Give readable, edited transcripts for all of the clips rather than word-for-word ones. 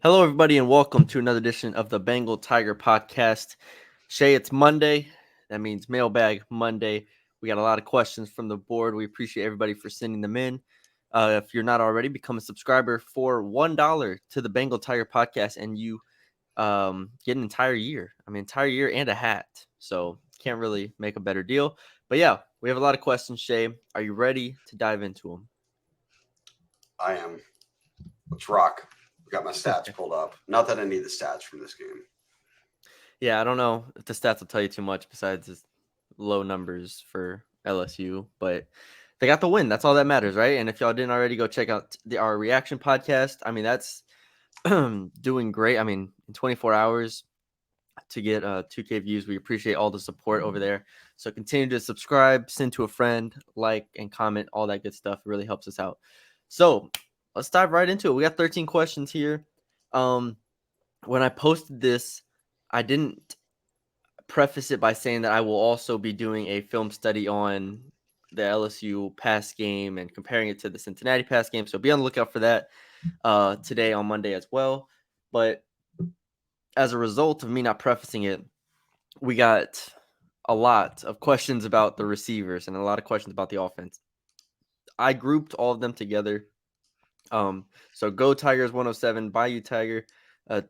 Hello, everybody, and welcome to another edition of the Bengal Tiger podcast. Shay, it's Monday. That means Mailbag Monday. We got a lot of questions from the board. We appreciate everybody for sending them in. If you're not already, become a subscriber for $1 to the Bengal Tiger podcast, and you get an entire year. Entire year and a hat. So can't really make a better deal. But yeah, we have a lot of questions. Shay, are you ready to dive into them? I am. Let's rock. Got my stats pulled up. Not that I need the stats from this game. Yeah, I don't know if the stats will tell you too much besides just low numbers for LSU, but they got the win. That's all that matters, right? And if y'all didn't already, go check out our reaction podcast. That's doing great. In 24 hours to get 2K views. We appreciate all the support over there. So continue to subscribe, send to a friend, like, and comment, all that good stuff. It really helps us out. So let's dive right into it. We got 13 questions here. When I posted this, I didn't preface it by saying that I will also be doing a film study on the LSU pass game and comparing it to the Cincinnati pass game. So be on the lookout for that today on Monday as well. But as a result of me not prefacing it, we got a lot of questions about the receivers and a lot of questions about the offense. I grouped all of them together. So Go Tigers 107, Bayou Tiger, uh,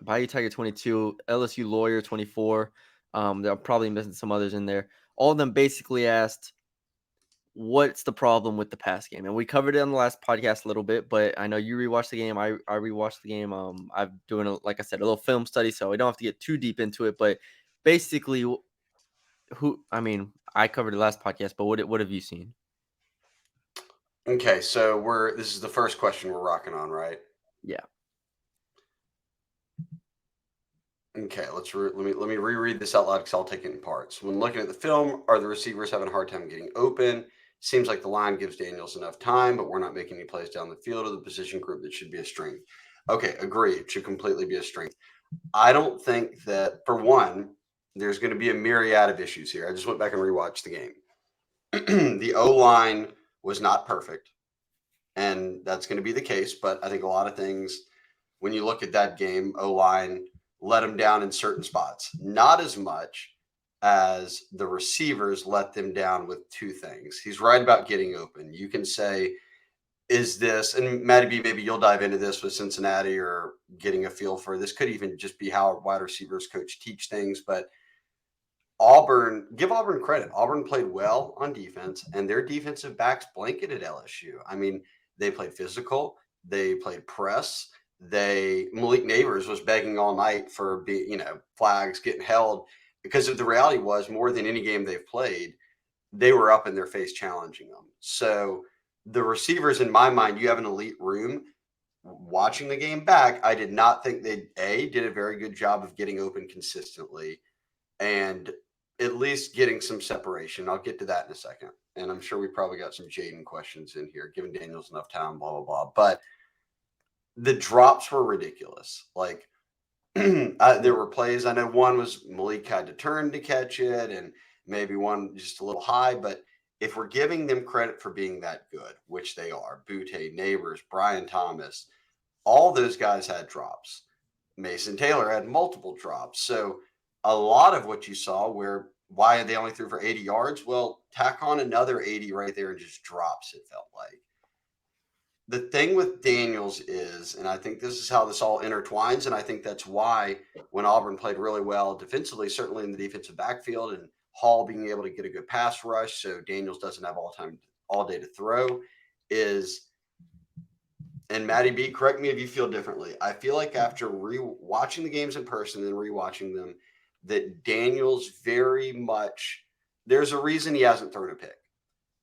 Bayou Tiger 22, LSU Lawyer 24. They're probably missing some others in there. All of them basically asked, what's the problem with the pass game? And we covered it on the last podcast a little bit, but I know you rewatched the game. I rewatched the game. I'm doing, like I said, a little film study, so we don't have to get too deep into it. But basically, I covered the last podcast, but what have you seen? Okay, so this is the first question we're rocking on, right? Yeah. Okay, let me reread this out loud because I'll take it in parts. When looking at the film, are the receivers having a hard time getting open? Seems like the line gives Daniels enough time, but we're not making any plays down the field of the position group that should be a strength. Okay, agree. It should completely be a strength. I don't think that, for one, there's going to be a myriad of issues here. I just went back and rewatched the game. The O line was not perfect, and that's going to be the case. But I think a lot of things, when you look at that game, O line let them down in certain spots. Not as much as the receivers let them down with two things. He's right about getting open. You can say, is this, and Matty B, maybe you'll dive into this with Cincinnati or getting a feel for this, could even just be how wide receivers coach teach things, but give Auburn credit. Auburn played well on defense, and their defensive backs blanketed LSU. They played physical, they played press. Malik Neighbors was begging all night for flags getting held because of the reality was more than any game they've played, they were up in their face challenging them. So the receivers, in my mind, you have an elite room. Watching the game back, I did not think they did a very good job of getting open consistently and at least getting some separation. I'll get to that in a second. And I'm sure we probably got some Jaden questions in here, giving Daniels enough time, blah, blah, blah. But the drops were ridiculous. Like, there were plays. I know one was Malik had to turn to catch it, and maybe one just a little high. But if we're giving them credit for being that good, which they are, Butte, Neighbors, Brian Thomas, all those guys had drops. Mason Taylor had multiple drops. So a lot of what you saw why they only threw for 80 yards, well, tack on another 80 right there and just drops, it felt like. The thing with Daniels is, and I think this is how this all intertwines, and I think that's why when Auburn played really well defensively, certainly in the defensive backfield, and Hall being able to get a good pass rush, so Daniels doesn't have all day to throw, is, and Matty B, correct me if you feel differently. I feel like after watching the games in person and then rewatching them, that Daniels very much, there's a reason he hasn't thrown a pick.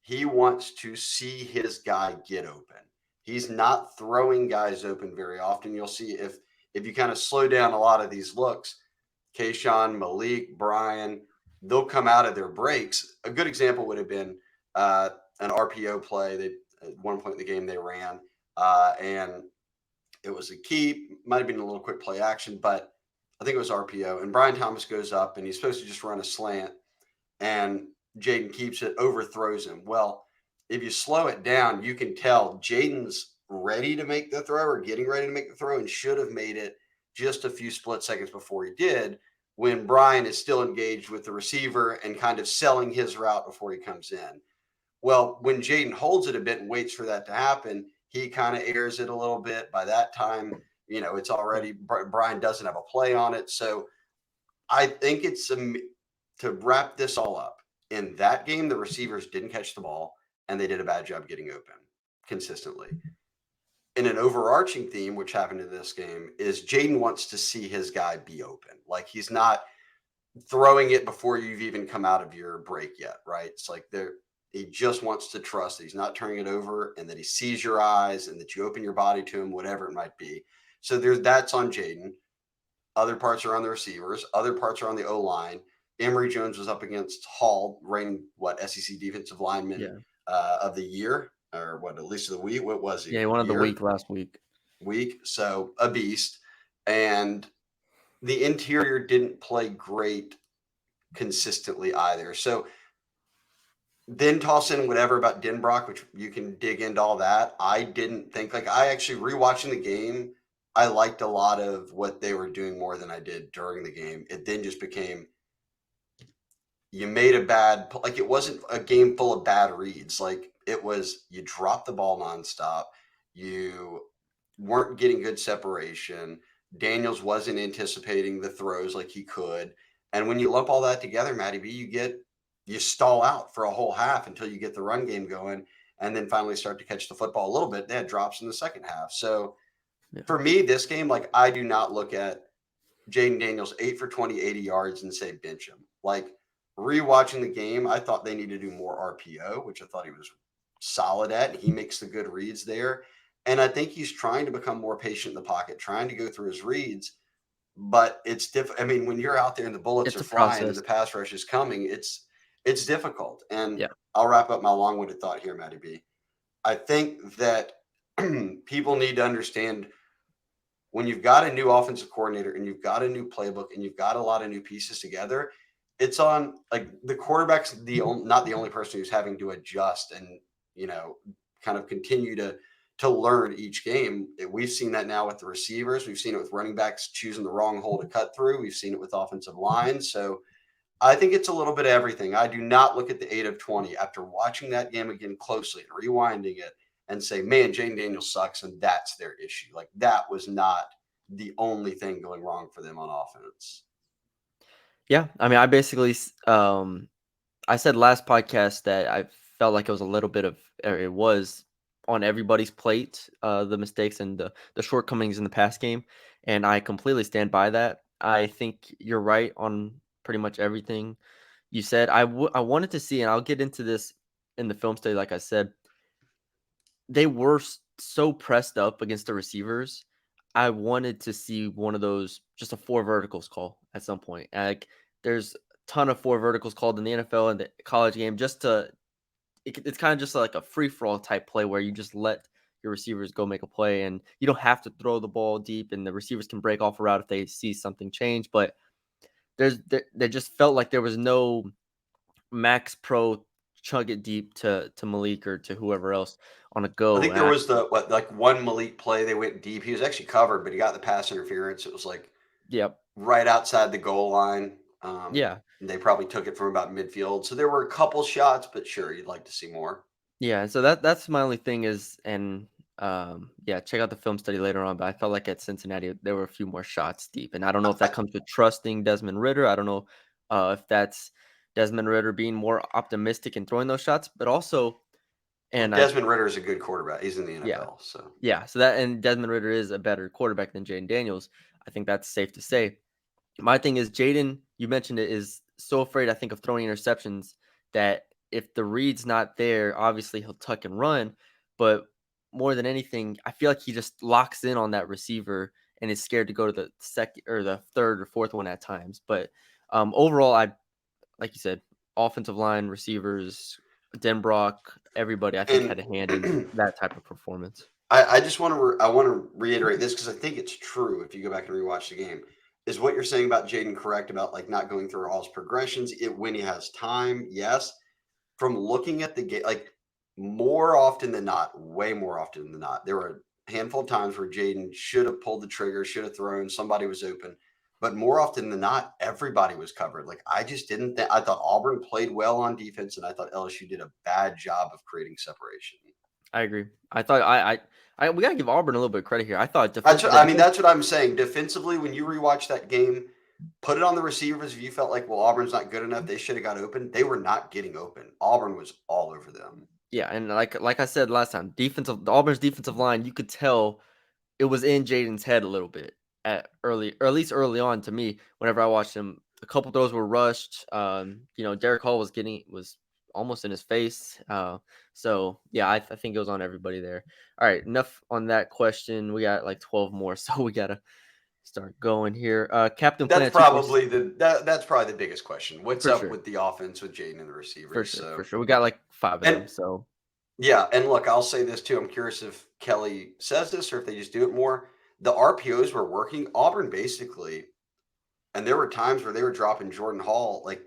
He wants to see his guy get open. He's not throwing guys open very often. You'll see if you kind of slow down a lot of these looks, Kayshawn, Malik, Brian, they'll come out of their breaks. A good example would have been an RPO play. At one point in the game they ran, and it was a keep. Might have been a little quick play action, but I think it was RPO. And Brian Thomas goes up, and he's supposed to just run a slant, and Jaden keeps it, overthrows him. Well, if you slow it down, you can tell Jaden's ready to make the throw or getting ready to make the throw and should have made it just a few split seconds before he did, when Brian is still engaged with the receiver and kind of selling his route before he comes in. Well, when Jaden holds it a bit and waits for that to happen, he kind of airs it a little bit. By that time, it's Yeah. already Brian doesn't have a play on it. So I think to wrap this all up. In that game, the receivers didn't catch the ball and they did a bad job getting open consistently. In an overarching theme, which happened in this game, is Jaden wants to see his guy be open. Like he's not throwing it before you've even come out of your break yet, right? It's like he just wants to trust that he's not turning it over and that he sees your eyes and that you open your body to him, whatever it might be. So that's on Jaden. Other parts are on the receivers. Other parts are on the O line. Emory Jones was up against Hall, reigning SEC defensive lineman Yeah. of the year, or what, at least of the week. What was he? Yeah, he wanted the Year, week last week. week. So a beast. And the interior didn't play great consistently either. So then toss in whatever about Denbrock, which you can dig into all that. I didn't think I actually rewatching the game. I liked a lot of what they were doing more than I did during the game. It then just became you made a bad it wasn't a game full of bad reads. Like it was you dropped the ball nonstop. You weren't getting good separation. Daniels wasn't anticipating the throws like he could. And when you lump all that together, Matty B, you stall out for a whole half until you get the run game going and then finally start to catch the football a little bit. They had drops in the second half. So Yeah. for me, this game, I do not look at Jaden Daniels 8 for 20, 80 yards and say bench him. Rewatching the game, I thought they needed to do more RPO, which I thought he was solid at. He makes the good reads there. And I think he's trying to become more patient in the pocket, trying to go through his reads. But it's difficult. I mean, when you're out there and the bullets It's are a flying and process. the pass rush is coming, it's difficult. And Yeah. I'll wrap up my long-winded thought here, Matty B. I think that people need to understand when you've got a new offensive coordinator and you've got a new playbook and you've got a lot of new pieces together, it's on the quarterback's not the only person who's having to adjust and kind of continue to learn each game. We've seen that now with the receivers. We've seen it with running backs choosing the wrong hole to cut through. We've seen it with offensive lines. So I think it's a little bit of everything. I do not look at the 8 of 20 after watching that game again closely and rewinding it and say, man, Jane Daniels sucks, and that's their issue. That was not the only thing going wrong for them on offense. Yeah. I mean, I basically I said last podcast that I felt like it was a little bit of or it was on everybody's plate, the mistakes and the shortcomings in the pass game, and I completely stand by that. I think you're right on pretty much everything you said. I wanted to see, and I'll get into this in the film study, like I said, they were so pressed up against the receivers. I wanted to see one of those, just a four verticals call at some point. There's a ton of four verticals called in the NFL and the college game, just to it's kind of just like a free for all type play where you just let your receivers go make a play, and you don't have to throw the ball deep, and the receivers can break off a route if they see something change. But there just felt like there was no Max Pro chug it deep to Malik or to whoever else on a I go. think there was one Malik play they went deep. He was actually covered, but he got the pass interference. It was Yep. right outside the goal line. Yeah. They probably took it from about midfield. So there were a couple shots, but sure, you'd like to see more. Yeah. So that's my only thing is, and yeah, check out the film study later on. But I felt like at Cincinnati there were a few more shots deep, and I don't know if that I, comes with trusting Desmond Ritter. I don't know if that's Desmond Ritter being more optimistic in throwing those shots, but also, well, and I Desmond Ritter is a good quarterback. He's in the yeah. NFL, so Yeah, so that and Desmond Ritter is a better quarterback than Jaden Daniels. I think that's safe to say. My thing is Jaden, you mentioned it, is so afraid, I think, of throwing interceptions that if the read's not there, obviously he'll tuck and run. But more than anything, I feel like he just locks in on that receiver and is scared to go to the second or the third or fourth one at times. But overall, like you said, offensive line, receivers, Denbrock, everybody, I think, and had a hand in that type of performance. I just want to I want to reiterate this because I think it's true. If you go back and rewatch the game, is what you're saying about Jaden correct about not going through all his progressions? When he has time, yes. From looking at the game, more often than not, way more often than not, there were handful of times where Jaden should have pulled the trigger, should have thrown, somebody was open. But more often than not, everybody was covered. Like I just didn't think I thought Auburn played well on defense, and I thought LSU did a bad job of creating separation. I agree. I thought we gotta give Auburn a little bit of credit here. I thought That's what, the I mean. defense. That's what I'm saying. Defensively, when you rewatch that game, put it on the receivers. If you felt like, well, Auburn's not good enough, they should have got open. They were not getting open. Auburn was all over them. Yeah, and like I said last time, Auburn's defensive line, you could tell it was in Jaden's head a little bit at early, or at least early on to me. Whenever I watched him, a couple throws were rushed. Derek Hall was almost in his face. So yeah, I think it was on everybody there. All right, enough on that question. We got like 12 more, so we gotta start going here. Captain That's Planet 246 probably that's probably the biggest question. What's for up sure, with the offense with Jaden and the for receivers? sure, So, for sure. We got like 5 of and them. So yeah, and look, I'll say this too. I'm curious if Kelly says this or if they just do it more. The RPOs were working. Auburn basically, and there were times where they were dropping Jordan Hall like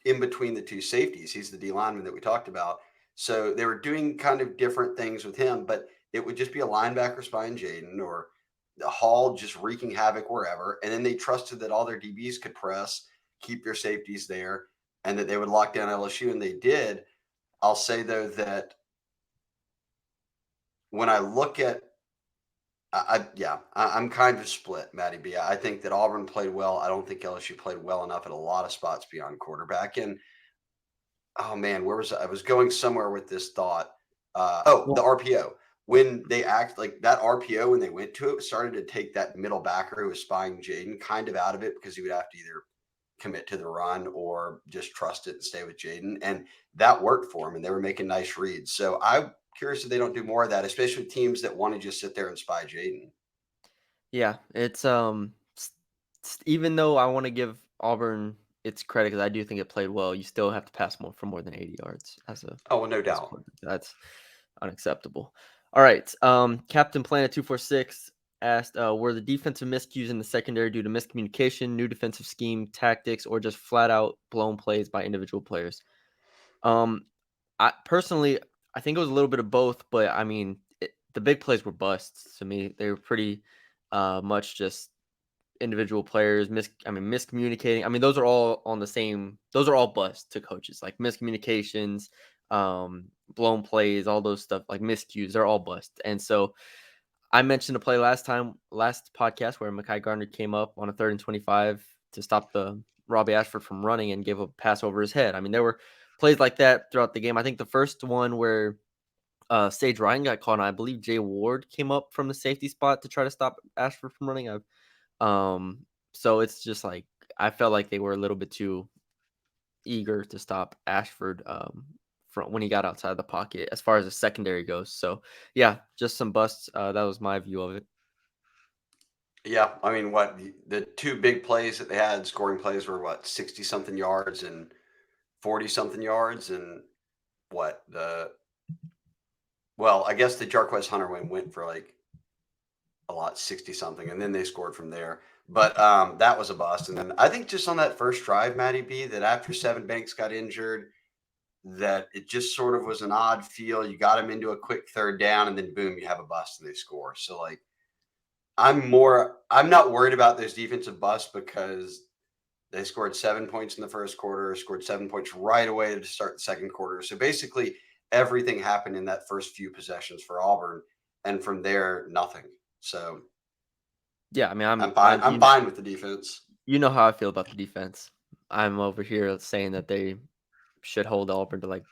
in between the two safeties. He's the D lineman that we talked about. So they were doing kind of different things with him, but it would just be a linebacker spying Jaden or the Hall just wreaking havoc wherever. And then they trusted that all their DBs could press, keep their safeties there, and that they would lock down LSU, and they did. I'll say though that when I look at I'm kind of split, Matty B. I think that Auburn played well. I don't think LSU played well enough at a lot of spots beyond quarterback. And oh man, where was I? I was going somewhere with this thought. The well, RPO. When they act like that RPO, when they went to it, started to take that middle backer who was spying Jaden kind of out of it because he would have to either commit to the run or just trust it and stay with Jaden. And that worked for him, and they were making nice reads. So I'm curious if they don't do more of that, especially with teams that want to just sit there and spy Jaden. yeah, it's even though I want to give Auburn its credit because I do think it played well, you still have to pass more for more than 80 yards Oh, well, no as a doubt. quarterback. That's unacceptable. All right, Captain Planet 246 asked, were the defensive miscues in the secondary due to miscommunication, new defensive scheme, tactics, or just flat out blown plays by individual players? Um, I personally, I think it was a little bit of both, but I mean, the big plays were busts to me. They were pretty much just individual players miscommunicating. I mean, those are all on the same. Those are all busts to coaches, like miscommunications, blown plays, all those stuff, like miscues. They're all busts. And so I mentioned a play last podcast where Mekhi Garner came up on a 3rd and 25 to stop the Robbie Ashford from running and gave a pass over his head. I mean, there were plays like that throughout the game. I think the first one where Sage Ryan got caught, and I believe Jay Ward came up from the safety spot to try to stop Ashford from running. So it's just like I felt like they were a little bit too eager to stop Ashford from when he got outside the pocket as far as the secondary goes. So yeah, just some busts. That was my view of it. Yeah, I mean, what the two big plays that they had, scoring plays, were what 60 something yards and 40 something yards, and what the well, I guess the Jarquez Hunter went for like a lot, 60 something, and then they scored from there. But that was a bust. And then I think just on that first drive, Matty B, that after Seven Banks got injured, that it just sort of was an odd feel. You got him into a quick third down, and then boom, you have a bust and they score. So like I'm not worried about those defensive busts because they scored 7 points in the first quarter, scored 7 points right away to start the second quarter. So basically, everything happened in that first few possessions for Auburn, and from there, nothing. So Yeah, I mean, I'm fine. I'm fine with the defense. you know how I feel about the defense. I'm over here saying that they should hold Auburn to like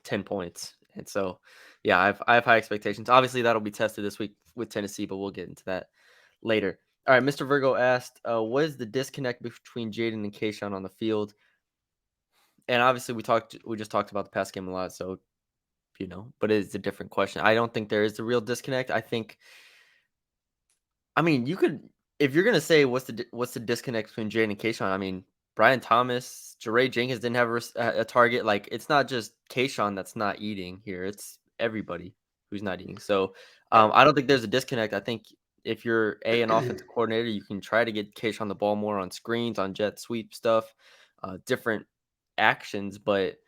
10 points. And so, yeah, I have high expectations. Obviously, that'll be tested this week with Tennessee, but we'll get into that later. All right, Mr. Virgo asked, what is the disconnect between Jaden and Kayshawn on the field? And obviously, we just talked about the pass game a lot, so but it's a different question. I don't think there is a real disconnect. I mean, you could if you're gonna say what's the disconnect between Jaden and Kayshawn. I mean, Brian Thomas, Jeray Jenkins didn't have a target. Like it's not just Kayshawn that's not eating here; it's everybody who's not eating. So Yeah. I don't think there's a disconnect. I think if you're an offensive coordinator, you can try to get Kayshawn the ball more on screens, on jet sweep stuff, different actions. But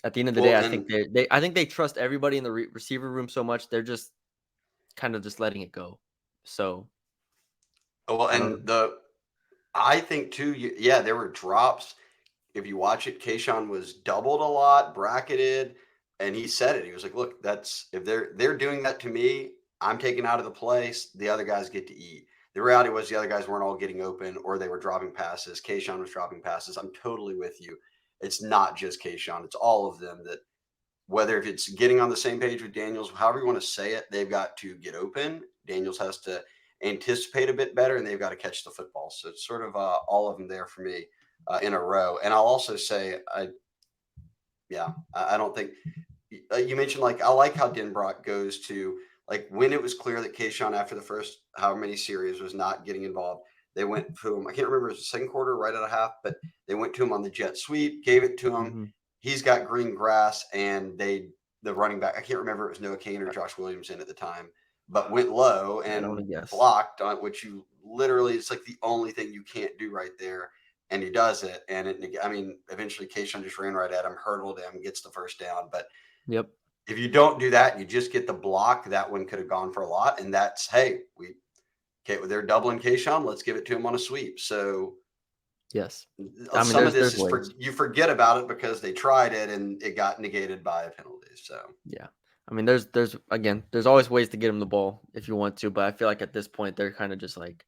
at the end of the day, Well, I think and I think they trust everybody in the receiver room so much. They're just kind of just letting it go. So Well, I don't know. and I think too, yeah, there were drops. If you watch it, Kayshawn was doubled a lot, bracketed, and he said it. He was like, "Look, that's if they're doing that to me, I'm taken out of the place. The other guys get to eat." The reality was the other guys weren't all getting open, or they were dropping passes. Kayshawn was dropping passes. I'm totally with you. It's not just Kayshawn; it's all of them that whether if it's getting on the same page with Daniels, however you want to say it, they've got to get open. Daniels has to anticipate a bit better, and they've got to catch the football. So it's sort of all of them there for me in a row. And I'll also say, I don't think you mentioned like I like how Denbrock goes to like when it was clear that Kayshawn after the first however many series was not getting involved. They went to him. I can't remember if it was the second quarter, right at a half, but they went to him on the jet sweep, gave it to him. Mhm. He's got green grass, and the running back. I can't remember if it was Noah Kane or Josh Williamson at the time, but went low I don't and wanna guess. blocked on which you literally it's like the only thing you can't do right there. And he does it, and I mean, eventually Kayshawn just ran right at him, hurdled him, gets the first down. But Yep. if you don't do that, you just get the block. That one could have gone for a lot, and that's hey, okay, they're doubling Kayshawn. Let's give it to him on a sweep. So Yes. I mean, some of this there's is ways. you forget about it because they tried it and it got negated by a penalty. So Yeah. I mean, there's again, there's always ways to get him the ball if you want to, but I feel like at this point they're kind of just like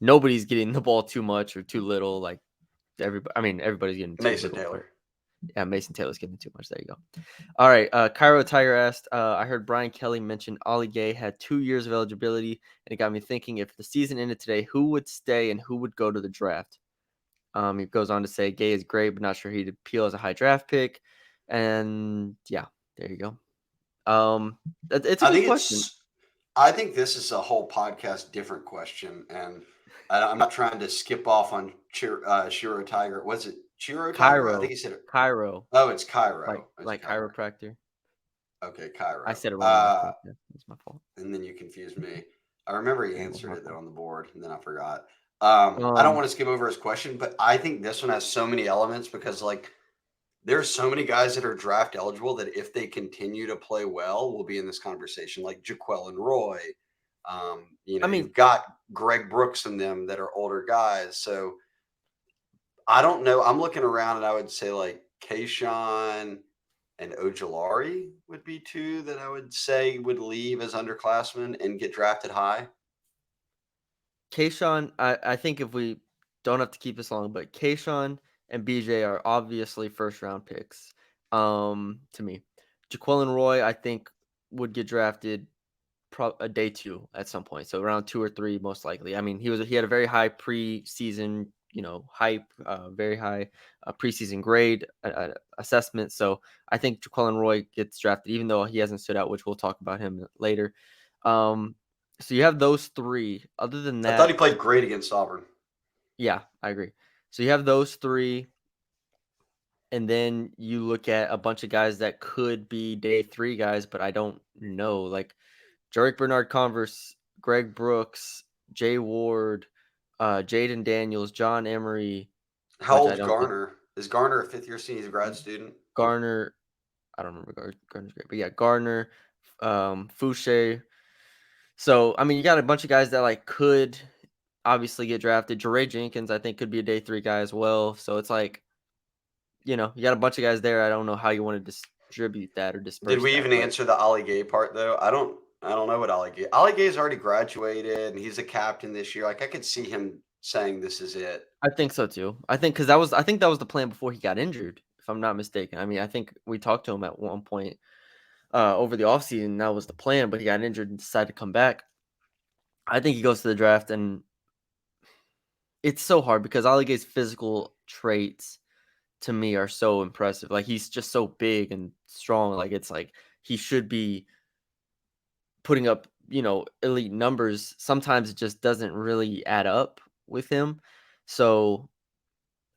nobody's getting the ball too much or too little. Like everybody, I mean, everybody's getting too Mason little, but Taylor. yeah, Mason Taylor's getting too much. There you go. All right. Cairo Tiger asked, I heard Brian Kelly mention Ollie Gay had 2 years of eligibility, and it got me thinking if the season ended today, who would stay and who would go to the draft? He goes on to say Gay is great, but not sure he'd appeal as a high draft pick. And yeah, there you go. It's a I good think question. it's. I think this is a whole podcast different question, and I'm not trying to skip off on Shiro Tiger. Was it Shiro Tiger? I think Cairo, he said it. Cairo, Oh, it's like Cairo. It's like Cairo. chiropractor. Okay, I Cairo. said it wrong last podcast. It's my fault. And then you confused me. I remember he Yeah, it was answered my it though fault. on the board, and then I forgot. I don't Um, want to skim over his question, but I think this one has so many elements because like there's so many guys that are draft eligible that if they continue to play well, will be in this conversation, like Jaquel and Roy. I mean, You've got Greg Brooks and them that are older guys. So I don't know. I'm looking around and I would say like Kayshawn and Ojolari would be two that I would say would leave as underclassmen and get drafted high. Kayshawn, I think if we don't have to keep this long, but Kayshawn and BJ are obviously first round picks. To me, Jaquelin Roy, I think would get drafted a day two at some point, so around 2 or 3 most likely. I mean, he had a very high preseason, hype, very high preseason grade assessment. So I think Jaquelin Roy gets drafted, even though he hasn't stood out, which we'll talk about him later. Um, so you have those three. Other than I thought he that, played great against Auburn. yeah, I agree. So you have those three, and then you look at a bunch of guys that could be day three guys, but I don't know. Like Jarek Bernard Converse, Greg Brooks, Jay Ward, Jaden Daniels, John Emory, How which I old's don't think Garner? Is Garner a fifth year senior? He's a grad student. Garner. I don't remember Garner's great, but yeah, Garner, Fouché. So I mean, you got a bunch of guys that like could obviously get drafted. Jeray Jenkins, I think, could be a day three guy as well. So it's like you got a bunch of guys there. I don't know how you want to distribute that or Did disperse we that, even but answer the Ali Gay part though? I don't know what Ali Gay. Ali Gay's already graduated and he's a captain this year. Like I could see him saying this is it. I think so too. I think that was the plan before he got injured, if I'm not mistaken. I mean, I think we talked to him at one point over the offseason. That was the plan, but he got injured and decided to come back. I think he goes to the draft, and it's so hard because Ali Gay's physical traits to me are so impressive. Like he's just so big and strong. Like it's like he should be putting up, elite numbers. Sometimes it just doesn't really add up with him. So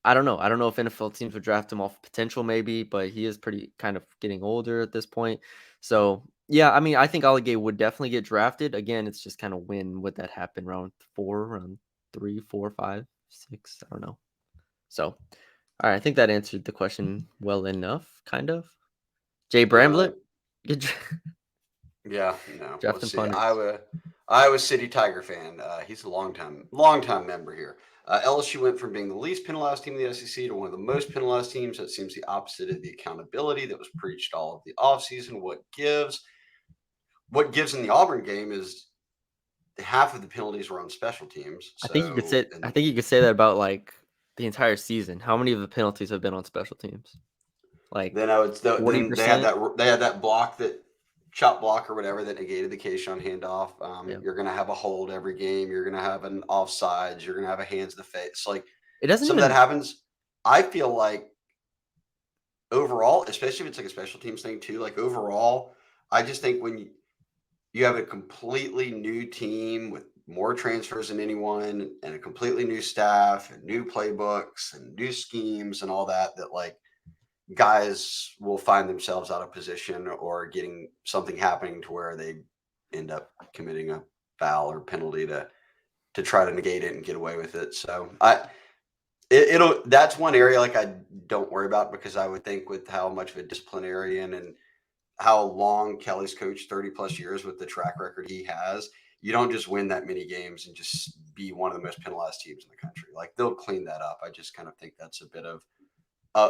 I don't know. I don't know if NFL teams would draft him off potential, maybe, but he is pretty kind of getting older at this point. So yeah, I mean, I think Alligay would definitely get drafted. Again, it's just kind of when would that happen? Round 4, round 3, 4, 5, 6. I don't know. So all right, I think that answered the question well enough, kind of. Jay Uh, Bramblett, get Yeah, no. Let's Drafting see. punters. Iowa City Tiger fan. He's a long time member here. LSU went from being the least penalized team in the SEC to one of the most penalized teams. That seems the opposite of the accountability that was preached all of the offseason. What gives in the Auburn game is half of the penalties were on special teams. I think you could So say I and think you could say that about like the entire season. How many of the penalties have been on special teams? Like then I would then they had 40%? that block, that chop block or whatever, that negated the Kayshawn handoff. Yeah. You're gonna have a hold every game. You're gonna have an offsides. You're gonna have a hands to the face. Like It doesn't some of that even happens. I feel like overall, especially if it's like a special teams thing too. Like overall, I just think when you have a completely new team with more transfers than anyone and a completely new staff and new playbooks and new schemes and all that, that like guys will find themselves out of position or getting something happening to where they end up committing a foul or penalty to try to negate it and get away with it. So it'll that's one area like I don't worry about, because I would think with how much of a disciplinarian and how long Kelly's coached 30 plus years with the track record he has, you don't just win that many games and just be one of the most penalized teams in the country. Like they'll clean that up. I just kind of think that's a bit of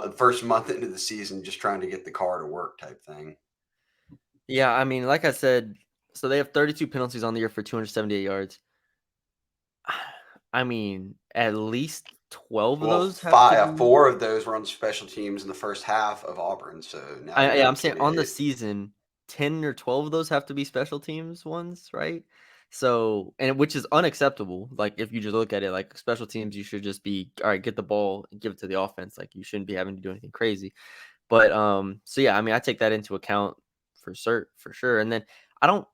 the first month into the season, just trying to get the car to work type thing. Yeah, I mean, like I said, so they have 32 penalties on the year for 278 yards. I mean, at least 12 of Well, those have to be. four of those were on special teams in the first half of Auburn. So now you're Yeah, I'm saying looking on the at season, 10 or 12 of those have to be special teams ones, right? So, and which is unacceptable. Like, if you just look at it, like special teams, you should just be, all right, get the ball and give it to the offense. Like, you shouldn't be having to do anything crazy. But, so yeah, I mean, I take that into account for sure. And then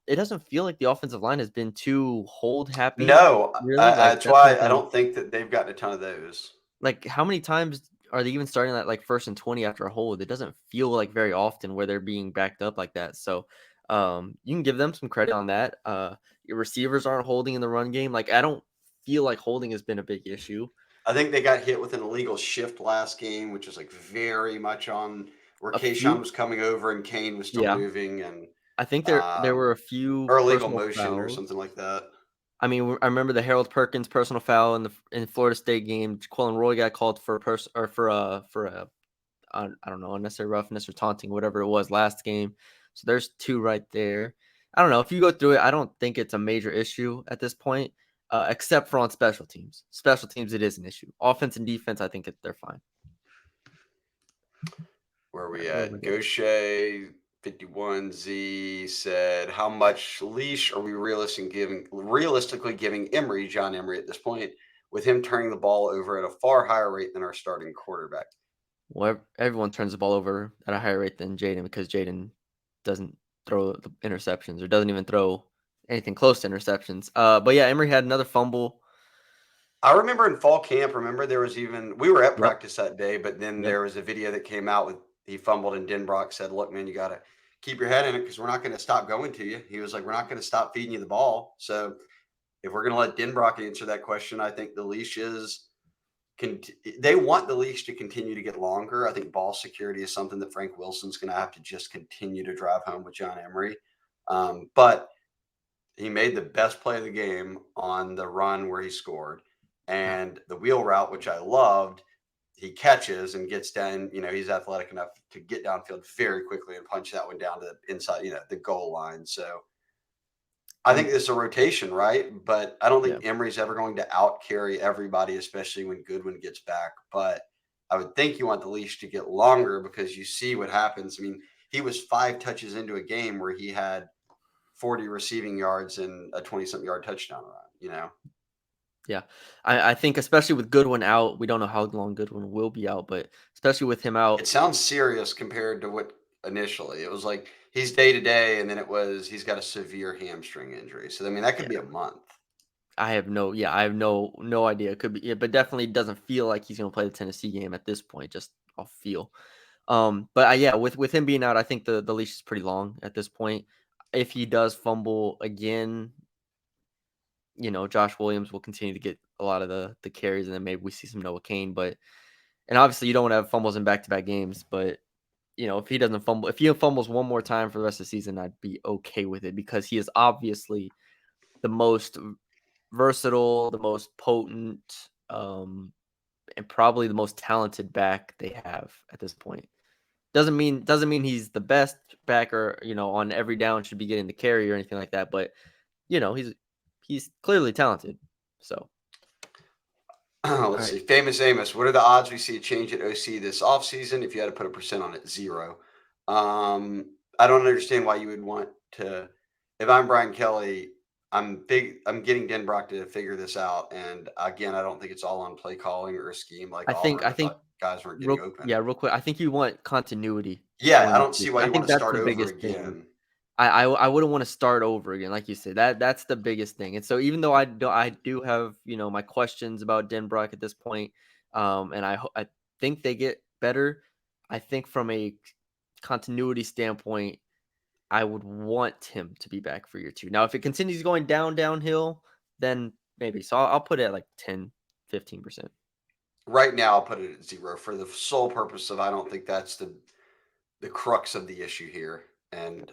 it doesn't feel like the offensive line has been too hold happy, no. really. Like, That's that's why not I been. don't think that they've gotten a ton of those. Like, how many times are they even starting that, like, 1st and 20 after a hold? It doesn't feel like very often where they're being backed up like that. So, you can give them some credit on that. Your receivers aren't holding in the run game. Like, I don't feel like holding has been a big issue. I think they got hit with an illegal shift last game, which is like very much on where A Kayshawn few, was coming over and Kane was still yeah. moving, and I think there were a few or illegal personal motion or fouls. something like that. I mean, I remember the Harold Perkins personal foul in Florida State game. Quillen Roy got called for a or for a I don't know, unnecessary roughness or taunting, whatever it was last game. So there's two right there. I don't know. If you go through it, I don't think it's a major issue at this point, except for on special teams. Special teams, it is an issue. Offense and defense, I think they're fine. Where are All we right, where at? we go? Gaucher 51Z said, "How much leash are we realistically giving Emory, John Emory, at this point, with him turning the ball over at a far higher rate than our starting quarterback?" Well, everyone turns the ball over at a higher rate than Jaden because Jaden doesn't throw the interceptions or doesn't even throw anything close to interceptions. But yeah, Emory had another fumble. I remember in fall camp, we were at Yep. practice that day, but then Yep. there was a video that came out with he fumbled and Denbrock said, "Look, man, you got to keep your head in it because we're not going to stop going to you." He was like, "We're not going to stop feeding you the ball." So if we're going to let Denbrock answer that question, I think the leash is they want the leash to continue to get longer. I think ball security is something that Frank Wilson's going to have to just continue to drive home with John Emory. But he made the best play of the game on the run where he scored, Yeah. and the wheel route, which I loved. He catches and gets down. He's athletic enough to get downfield very quickly and punch that one down to the inside, the goal line. So I think I'm this is a rotation, right? But I don't yeah. think Emery's ever going to out carry everybody, especially when Goodwin gets back. But I would think you want the leash to get longer because you see what happens. I mean, he was 5 touches into a game where he had 40 receiving yards and a 20-something yard touchdown run. Yeah. I think especially with Goodwin out, we don't know how long Goodwin will be out, but especially with him It out, sounds serious compared to what initially it was like he's day to day, and then it was he's got a severe hamstring injury. So, I mean, that could yeah, be a month. I have no idea. It could be, yeah, but definitely doesn't feel like he's going to play the Tennessee game at this point, just off feel. But yeah, with him being out, I think the leash is pretty long at this point. If he does fumble again, Josh Williams will continue to get a lot of the carries, and then maybe we see some Noah Kane. But and obviously you don't want to have fumbles in back to back games, but if he doesn't fumble, if he fumbles one more time for the rest of the season, I'd be okay with it because he is obviously the most versatile, the most potent, and probably the most talented back they have at this point. Doesn't mean he's the best back or on every down should be getting the carry or anything like that. But he's clearly talented. So all Let's right, see. Famous Amos, what are the odds we see a change at OC this offseason? If you had to put a percent on it, 0. I don't understand why you would want to. If I'm Brian Kelly, I'm getting Denbrock to figure this out. And again, I don't think it's all on play calling or a scheme like I think Auburn. I I think thought guys weren't getting open. real quick. I think you want continuity Yeah, I going don't see into. why I you want think to that's start the over biggest thing. again. I wouldn't want to start over again, like you said. That's the biggest thing. And so even though I do have my questions about Denbrock at this point, and I think they get better. I think from a continuity standpoint, I would want him to be back for year 2. Now, if it continues going downhill, then maybe. So I'll put it at like 10-15%. Right now, I'll put it at 0 for the sole purpose of I don't think that's the crux of the issue here. And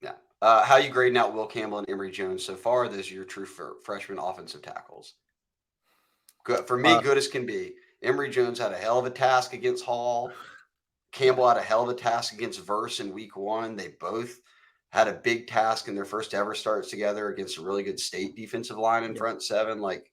yeah. How you grading out Will Campbell and Emory Jones so far? Those are your true freshman offensive tackles. Good for me, Uh, good as can be. Emory Jones had a hell of a task against Hall. Campbell had a hell of a task against Verse in week 1. They both had a big task in their first ever starts together against a really good state defensive line in yeah, front 7. Like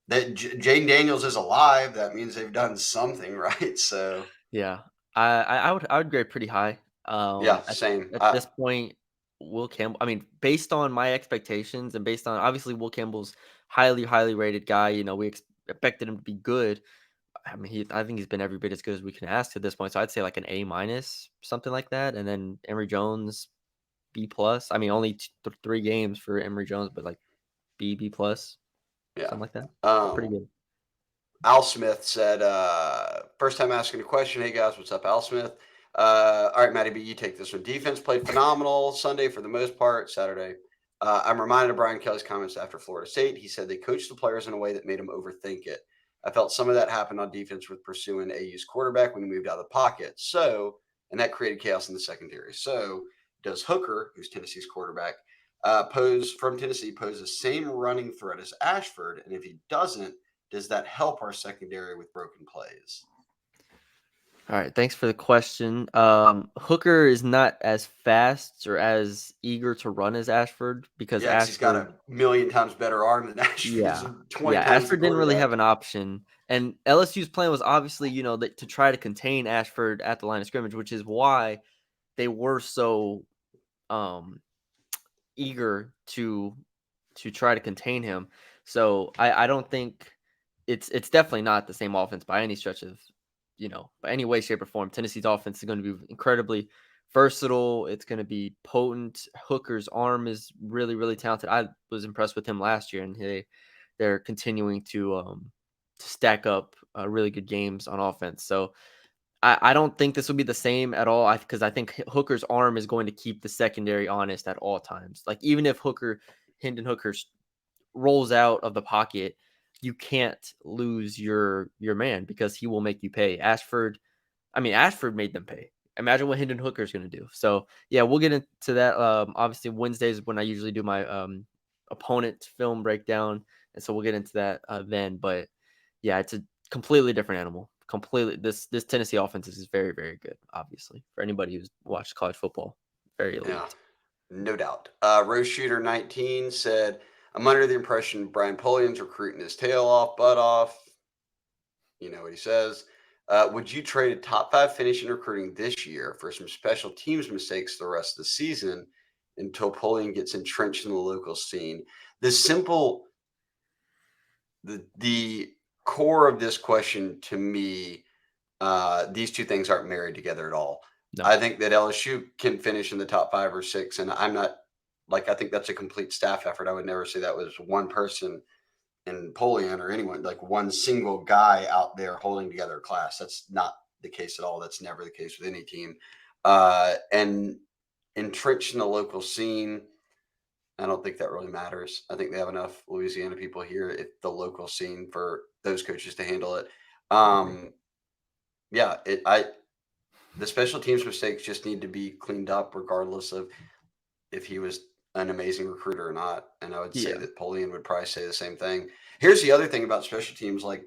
that, Jaden Daniels is alive. That means they've done something right. So yeah. I would grade pretty high. yeah, At same. this point, Will Campbell. I mean, based on my expectations and based on obviously Will Campbell's highly rated guy. We expected him to be good. I mean, I think he's been every bit as good as we can ask at this point. So I'd say like an A minus, something like that. And then Emory Jones, B plus. I mean, only 3 games for Emory Jones, but like B plus, Yeah. something like that. Pretty Um, good. Al Smith said, first time asking a question. Hey guys, what's up, Al Smith? All right, Matty B, you take this one. Defense played phenomenal Sunday for the most part, Saturday. I'm reminded of Brian Kelly's comments after Florida State. He said they coached the players in a way that made them overthink it. I felt some of that happened on defense with pursuing AU's quarterback when he moved out of the pocket. And that created chaos in the secondary. So, does Hooker, who's Tennessee's quarterback, pose the same running threat as Ashford? And if he doesn't, does that help our secondary with broken plays? All right, thanks for the question. Hooker is not as fast or as eager to run as Ashford because Yeah, because he's got Ashford, a million times better arm than Ashford. He's yeah, 20 yeah, times the Ashford didn't really have quarterback. an option, and LSU's plan was obviously, to try to contain Ashford at the line of scrimmage, which is why they were so um eager to try to contain him. So I don't think it's definitely not the same offense by any stretch of by any way, shape, or form. Tennessee's offense is going to be incredibly versatile. It's going to be potent. Hooker's arm is really talented. I was impressed with him last year, and they're continuing to stack up really good games on offense. So I don't think this will be the same at all. Because I think Hooker's arm is going to keep the secondary honest at all times. Like even if Hendon Hooker rolls out of the pocket, you can't lose your man because he will make you pay. Ashford made them pay. Imagine what Hendon Hooker is going to do. So yeah, we'll get into that. Obviously Wednesdays is when I usually do my opponent film breakdown, and so we'll get into that then. But yeah, it's a completely different animal. Completely, this Tennessee offense is very good. Obviously, for anybody who's watched college football, very Yeah, elite. no doubt. Rose Shooter 19 said, I'm under the impression Brian Polian's recruiting his tail off, butt off. You know what he says. Would you trade a top 5 finish in recruiting this year for some special teams mistakes the rest of the season until Polian gets entrenched in the local scene? The simple, the core of this question to me, these two things aren't married together at all. No, I think that LSU can finish in the top 5 or 6, and I'm not like I think that's a complete staff effort. I would never say that was one person in Polian or anyone, like one single guy out there holding together a class. That's not the case at all. That's never the case with any team. And entrenched in the local scene, I don't think that really matters. I think they have enough Louisiana people here at the local scene for those coaches to handle it. I agree. Yeah, the special teams mistakes just need to be cleaned up, regardless of if he was an amazing recruiter or not. And I would say Yeah. that Polian would probably say the same thing. Here's the other thing about special teams, like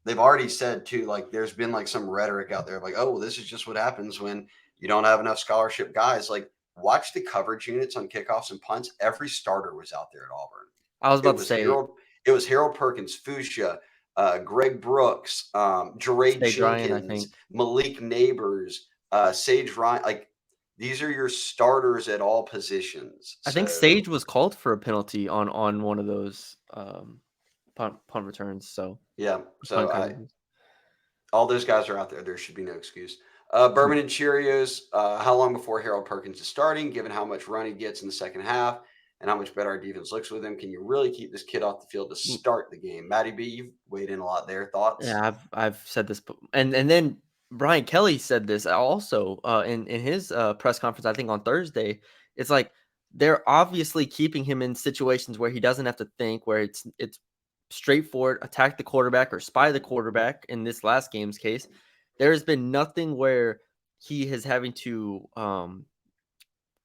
they've already said too, like there's been like some rhetoric out there, like, oh, well, this is just what happens when you don't have enough scholarship guys. Like, watch the coverage units on kickoffs and punts. Every starter was out there at Auburn. I was It about to was say Harold. It was Harold Perkins, Fuchsia, Greg Brooks, Jeray Sage Ryan, I Jenkins, think. Malik Neighbors, Sage Ryan. Like, these are your starters at all positions. I think So Sage was called for a penalty on one of those punt returns. So yeah. So punt I conversions. all those guys are out there. There should be no excuse. Yeah. Bourbon and Cheerios. How long before Harold Perkins is starting? Given how much run he gets in the second half and how much better our defense looks with him, can you really keep this kid off the field to start the game? Matty B, you've weighed in a lot there. Thoughts? Yeah, I've said this, and then Brian Kelly said this also in his press conference. I think on Thursday, it's like they're obviously keeping him in situations where he doesn't have to think, where it's straightforward, attack the quarterback or spy the quarterback. In this last game's case, there has been nothing where he is having to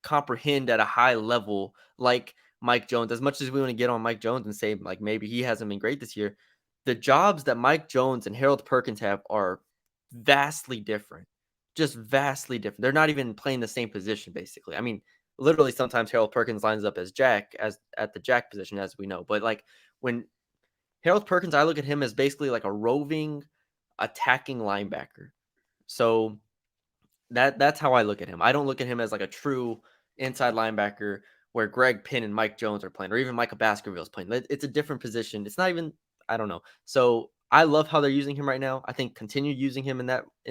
comprehend at a high level like Mike Jones. As much as we want to get on Mike Jones and say like maybe he hasn't been great this year, the jobs that Mike Jones and Harold Perkins have are vastly different. Just vastly different. They're not even playing the same position basically. I mean, literally sometimes Harold Perkins lines up as Jack as at the Jack position as we know. But like when Harold Perkins, I look at him as basically like a roving attacking linebacker. So that's how I look at him. I don't look at him as like a true inside linebacker where Greg Penn and Mike Jones are playing, or even Micah Baskerville's playing. It's a different position. It's not even I don't know. So I love how they're using him right now. I think continue using him in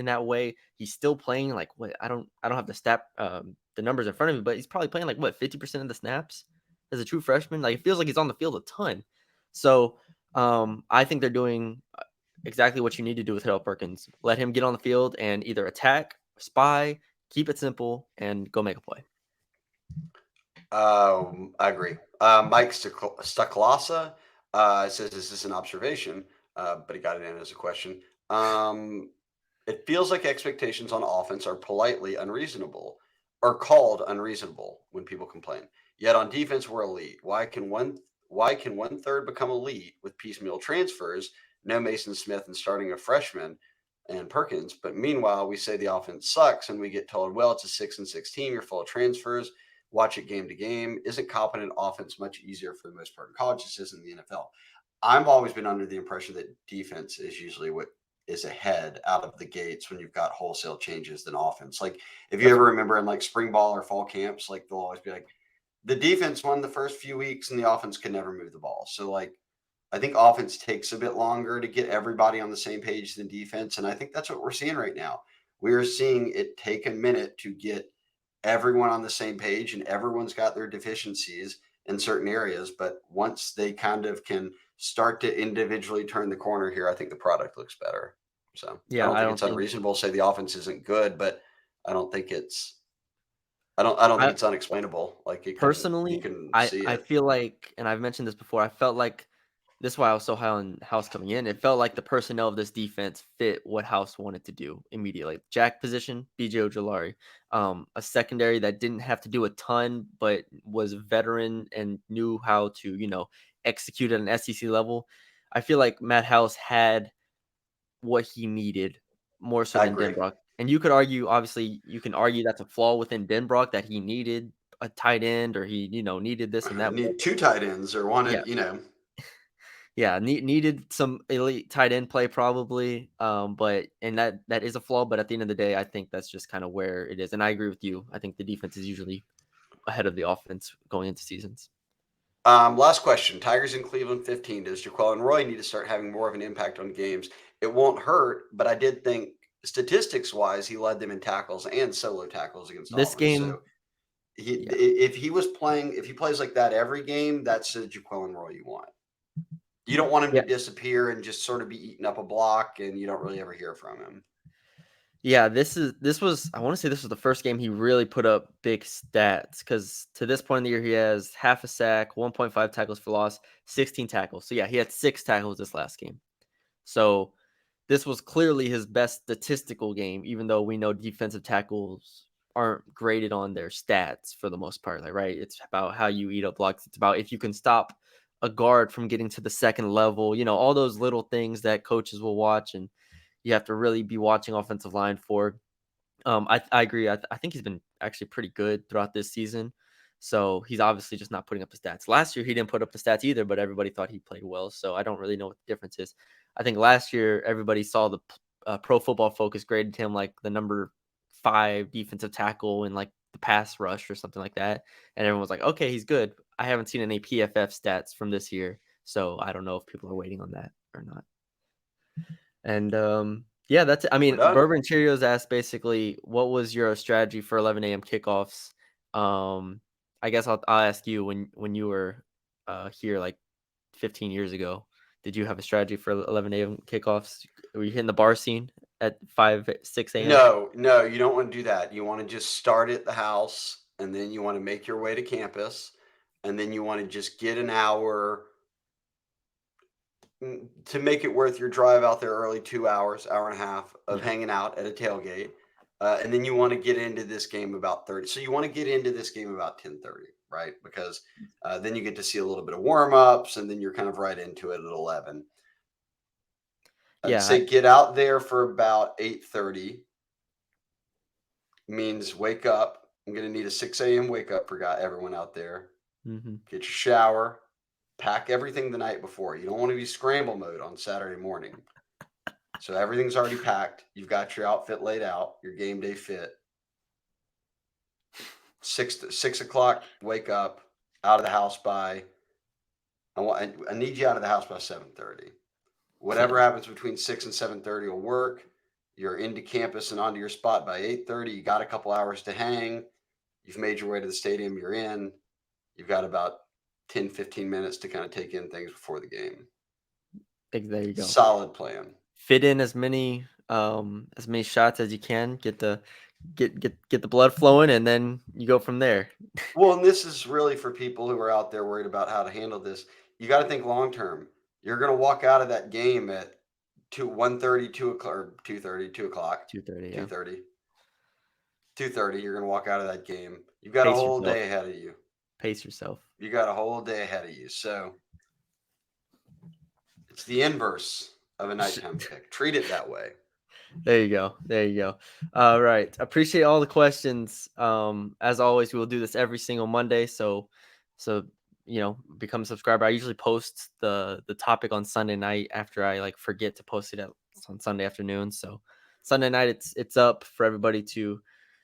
that way. He's still playing like what I don't have the numbers in front of me, but he's probably playing like what 50% of the snaps as a true freshman. Like it feels like he's on the field a ton. So I think they're doing exactly what you need to do with Harold Perkins. Let him get on the field and either attack, spy, keep it simple, and go make a play. I agree. Mike Stucklasa says, "Is this an observation?" But he got it in as a question. It feels like expectations on offense are politely unreasonable or called unreasonable when people complain. Yet on defense, we're elite. Why can one third become elite with piecemeal transfers? No Mason Smith and starting a freshman and Perkins. But meanwhile, we say the offense sucks, and we get told, "Well, it's a 6-6 team. You're full of transfers. Watch it game to game." Isn't competent offense much easier for the most part in college? This isn't the NFL. I've always been under the impression that defense is usually what is ahead out of the gates when you've got wholesale changes than offense. Like if you That's ever remember in like spring ball or fall camps, like they'll always be like, the defense won the first few weeks and the offense could never move the ball. So like I think offense takes a bit longer to get everybody on the same page than defense. And I think that's what we're seeing right now. We're seeing it take a minute to get everyone on the same page, and everyone's got their deficiencies in certain areas. But once they kind of can start to individually turn the corner here, I think the product looks better. So I yeah. don't I think don't it's think unreasonable to say the offense isn't good, but I don't think it's I don't think I it's unexplainable. Like you personally can I see I it. feel like, and I've mentioned this before. I felt like this is why I was so high on House coming in. It felt like the personnel of this defense fit what House wanted to do immediately. Jack position, BJ Ojolari, a secondary that didn't have to do a ton, but was a veteran and knew how to execute at an SEC level. I feel like Matt House had what he needed more so I than agree. Denbrock. And you could argue, obviously, you can argue that's a flaw within Denbrock that he needed a tight end or he, needed this and that. Need two tight ends or Yeah, one. yeah, needed some elite tight end play probably. But and that is a flaw. But at the end of the day, I think that's just kind of where it is. And I agree with you. I think the defense is usually ahead of the offense going into seasons. Last question. Tigers in Cleveland 15. Does Jaquel Roy need to start having more of an impact on games? It won't hurt, but I did think statistics wise, he led them in tackles and solo tackles against This Auburn. game, So yeah, if he plays like that every game, that's the Jaquel Roy you want. You don't want him to yeah, disappear and just sort of be eating up a block, and you don't really ever hear from him. yeah. This was I want to say this was the first game he really put up big stats because to this point in the year he has half a sack, 1.5 tackles for loss, 16 tackles. So yeah, he had 6 tackles this last game. So this was clearly his best statistical game, even though we know defensive tackles aren't graded on their stats for the most part. Like, right? It's about how you eat up blocks. It's about if you can stop a guard from getting to the second level. All those little things that coaches will watch, and you have to really be watching offensive line for. I agree. I think he's been actually pretty good throughout this season. So he's obviously just not putting up the stats. Last year he didn't put up the stats either, but everybody thought he played well. So I don't really know what the difference is. I think last year everybody saw the Pro Football Focus graded him like the number 5 defensive tackle in like the pass rush or something like that, and everyone was like, okay, he's good. I haven't seen any PFF stats from this year, so I don't know if people are waiting on that or not. And yeah, that's it. I We're mean, done. Bourbon Cheerios asked basically, what was your strategy for 11 a.m. kickoffs? I guess I'll ask you when you were here like 15 years ago. Did you have a strategy for 11 a.m. kickoffs? Were you hitting the bar scene at 6 a.m.? No, no, you don't want to do that. You want to just start at the house, and then you want to make your way to campus, and then you want to just get an hour to make it worth your drive out there early, 2 hours, hour and a half of Yeah, hanging out at a tailgate. And then you want to get into this game about 30. So you want to get into this game about 10:30, right? Because then you get to see a little bit of warm ups, and then you're kind of right into it at 11. I'd yeah. say get out there for about 8:30. Means wake up. I'm going to need a 6 a.m. wake up for everyone out there. Mm-hmm. Get your shower, pack everything the night before. You don't want to be scramble mode on Saturday morning. So everything's already packed. You've got your outfit laid out, your game day fit. 6 o'clock, wake up, out of the house by. I need you out of the house by 7:30. Whatever Yeah, happens between 6 and 7:30 will work. You're into campus and onto your spot by 8:30. You got a couple hours to hang. You've made your way to the stadium. You're in. You've got about 10, 15 minutes to kind of take in things before the game. there you go. Solid plan. Fit in as many shots as you can. Get the blood flowing, and then you go from there. Well, and this is really for people who are out there worried about how to handle this. You got to think long term. You're going to walk out of that game at 1:30, 2 o'clock, or 2:30, 2 o'clock, 2:30. Yeah. 2:30, 2:30. You're going to walk out of that game. You've got a Pace whole yourself. day ahead of you. Pace yourself. You got a whole day ahead of you. So it's the inverse of a nighttime pick. Treat it that way. There you go. There you go. All right. Appreciate all the questions. As always, we will do this every single Monday. So become a subscriber. I usually post the topic on Sunday night after I like forget to post it on Sunday afternoon. So Sunday night it's up for everybody to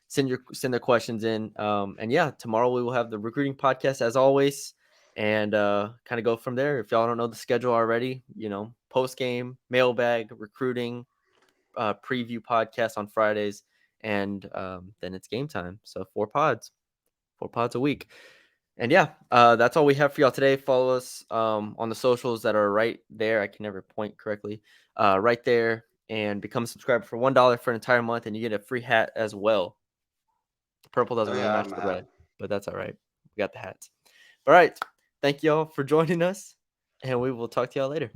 send their questions in. And yeah, tomorrow we will have the recruiting podcast as always. And kind of go from there. If y'all don't know the schedule already, post game, mailbag, recruiting, preview podcast on Fridays, and then it's game time. So 4 pods a week. And yeah, that's all we have for y'all today. Follow us on the socials that are right there. I can never point correctly. Right there, and become a subscriber for $1 for an entire month, and you get a free hat as well. Purple Oh, doesn't really yeah, match I'm the mad. red, but that's all right. We got the hats. All right. Thank y'all for joining us, and we will talk to y'all later.